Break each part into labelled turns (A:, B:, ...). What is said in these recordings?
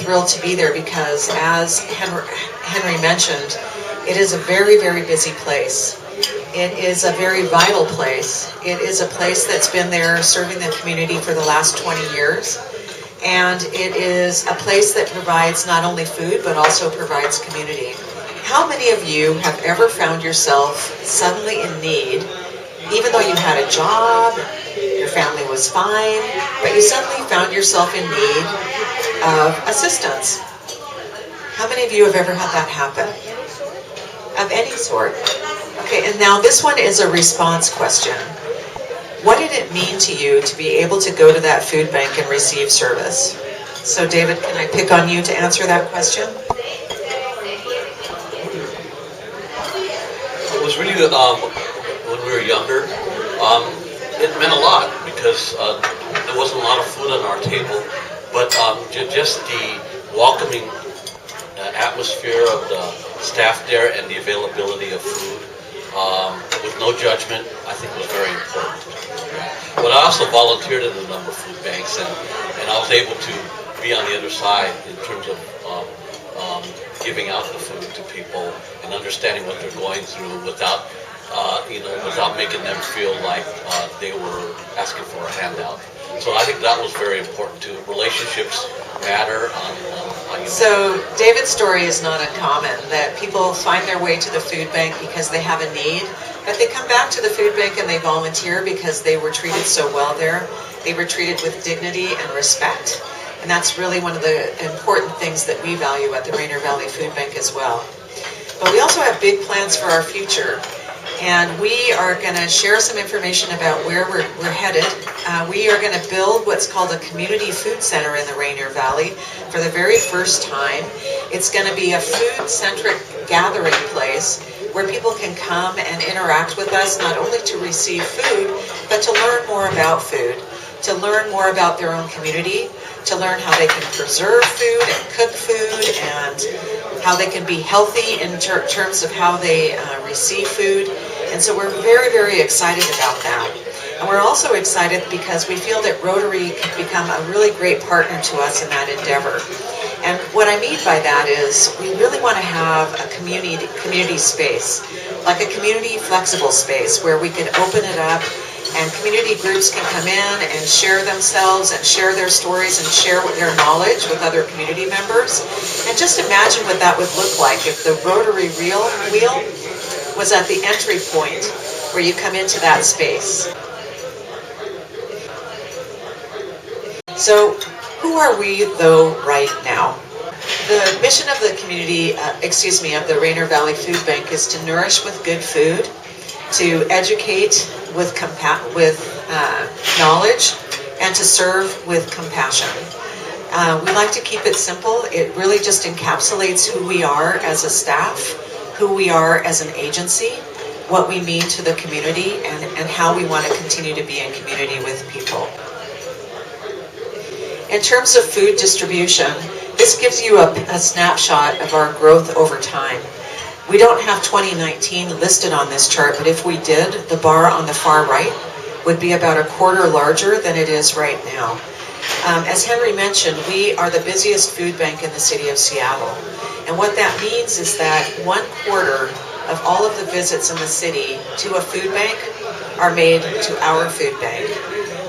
A: thrilled to be there because, as Henry mentioned, it is a very, very busy place. It is a very vital place. It is a place that's been there serving the community for the last 20 years. And it is a place that provides not only food, but also provides community. How many of you have ever found yourself suddenly in need, even though you had a job, your family was fine, but you suddenly found yourself in need of assistance? How many of you have ever had that happen? Of any sort. Okay, and now this one is a response question. What did it mean to you to be able to go to that food bank and receive service? So David, can I pick on you to answer that question?
B: It was really, when we were younger, it meant a lot because there wasn't a lot of food on our table, but just the welcoming atmosphere of the staff there and the availability of food with no judgment, I think was very important. But I also volunteered in a number of food banks, and I was able to be on the other side in terms of giving out the food to people and understanding what they're going through without making them feel like they were asking for a handout. So I think that was very important too. Relationships matter.
A: So David's story is not uncommon, that people find their way to the food bank because they have a need, but they come back to the food bank and they volunteer because they were treated so well there. They were treated with dignity and respect. And that's really one of the important things that we value at the Rainier Valley Food Bank as well. But we also have big plans for our future. And we are going to share some information about where we're headed. We are going to build what's called a community food center in the Rainier Valley for the very first time. It's going to be a food-centric gathering place where people can come and interact with us, not only to receive food, but to learn more about food, to learn more about their own community, to learn how they can preserve food and cook food, and how they can be healthy in terms of how they receive food. And so we're very, very excited about that. And we're also excited because we feel that Rotary can become a really great partner to us in that endeavor. And what I mean by that is we really want to have a community space, like a community flexible space where we can open it up and community groups can come in and share themselves and share their stories and share their knowledge with other community members. And just imagine what that would look like if the Rotary wheel was at the entry point where you come into that space. So who are we though right now? The mission of the community, of the Rainier Valley Food Bank is to nourish with good food, to educate with knowledge, and to serve with compassion. We like to keep it simple. It really just encapsulates who we are as a staff, who we are as an agency, what we mean to the community, and how we want to continue to be in community with people. In terms of food distribution, this gives you a snapshot of our growth over time. We don't have 2019 listed on this chart, but if we did, the bar on the far right would be about a quarter larger than it is right now. As Henry mentioned, we are the busiest food bank in the city of Seattle. And what that means is that 1/4 of all of the visits in the city to a food bank are made to our food bank.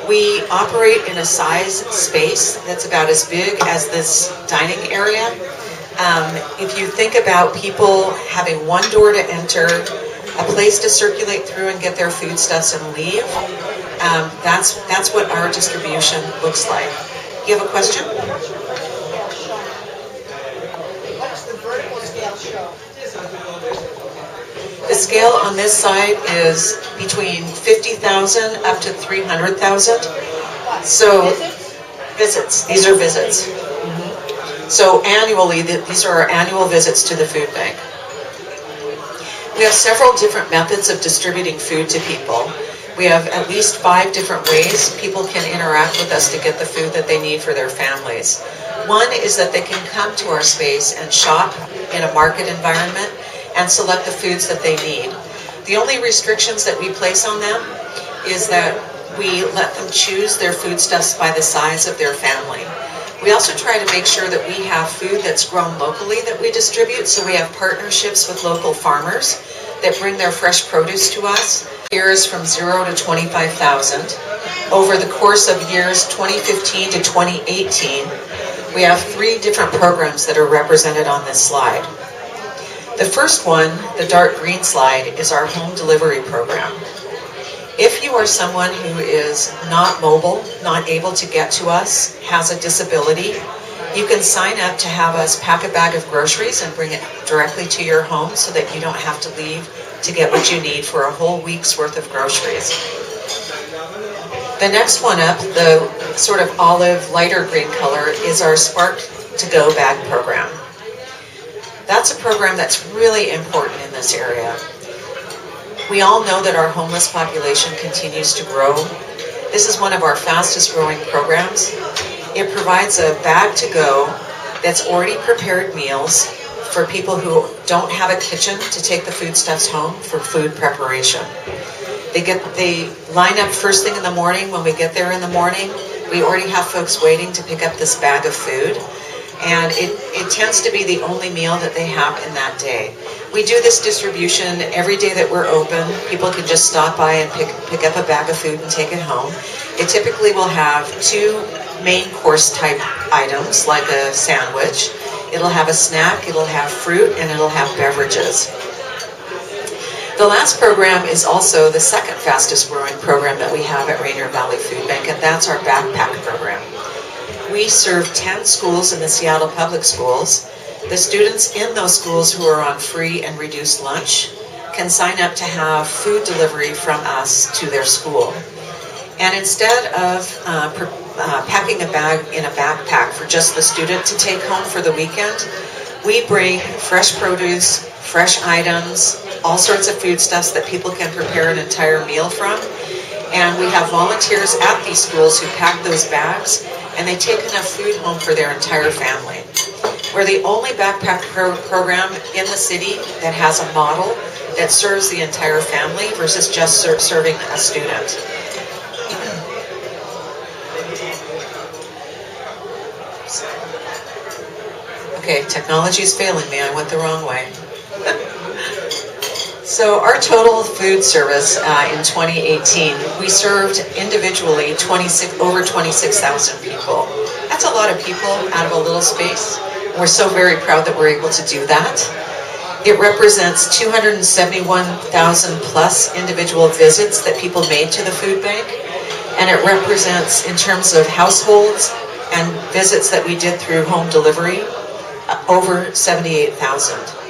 A: We operate in a size space that's about as big as this dining area. If you think about people having one door to enter, a place to circulate through and get their foodstuffs and leave, that's what our distribution looks like. You have a question? The scale on this side is between 50,000 up to 300,000. So visits, these are visits. So annually, these are our annual visits to the food bank. We have several different methods of distributing food to people. We have at least 5 different ways people can interact with us to get the food that they need for their families. One is that they can come to our space and shop in a market environment and select the foods that they need. The only restrictions that we place on them is that we let them choose their foodstuffs by the size of their family. We also try to make sure that we have food that's grown locally that we distribute, so we have partnerships with local farmers that bring their fresh produce to us. Years from 0 to 25,000. Over the course of years 2015 to 2018, we have 3 different programs that are represented on this slide. The first one, the dark green slide, is our home delivery program. If you are someone who is not mobile, not able to get to us, has a disability, you can sign up to have us pack a bag of groceries and bring it directly to your home so that you don't have to leave to get what you need for a whole week's worth of groceries. The next one up, the sort of olive, lighter green color, is our Spark to Go bag program. That's a program that's really important in this area. We all know that our homeless population continues to grow. This is one of our fastest growing programs. It provides a bag to go that's already prepared meals for people who don't have a kitchen to take the foodstuffs home for food preparation. They line up first thing in the morning. When we get there in the morning, we already have folks waiting to pick up this bag of food. And it tends to be the only meal that they have in that day. We do this distribution every day that we're open. People can just stop by and pick up a bag of food and take it home. It typically will have 2 main course type items, like a sandwich. It'll have a snack, it'll have fruit, and it'll have beverages. The last program is also the second fastest growing program that we have at Rainier Valley Food Bank, and that's our backpack program. We serve 10 schools in the Seattle Public Schools. The students in those schools who are on free and reduced lunch can sign up to have food delivery from us to their school. And instead of packing a bag in a backpack for just the student to take home for the weekend, we bring fresh produce, fresh items, all sorts of foodstuffs that people can prepare an entire meal from. And we have volunteers at these schools who pack those bags, and they take enough food home for their entire family. We're the only backpack program in the city that has a model that serves the entire family versus just serving a student. Okay, technology is failing me. I went the wrong way. So our total food service in 2018, we served individually over 26,000 people. That's a lot of people out of a little space. We're so very proud that we're able to do that. It represents 271,000 plus individual visits that people made to the food bank. And it represents, in terms of households and visits that we did through home delivery, over 78,000.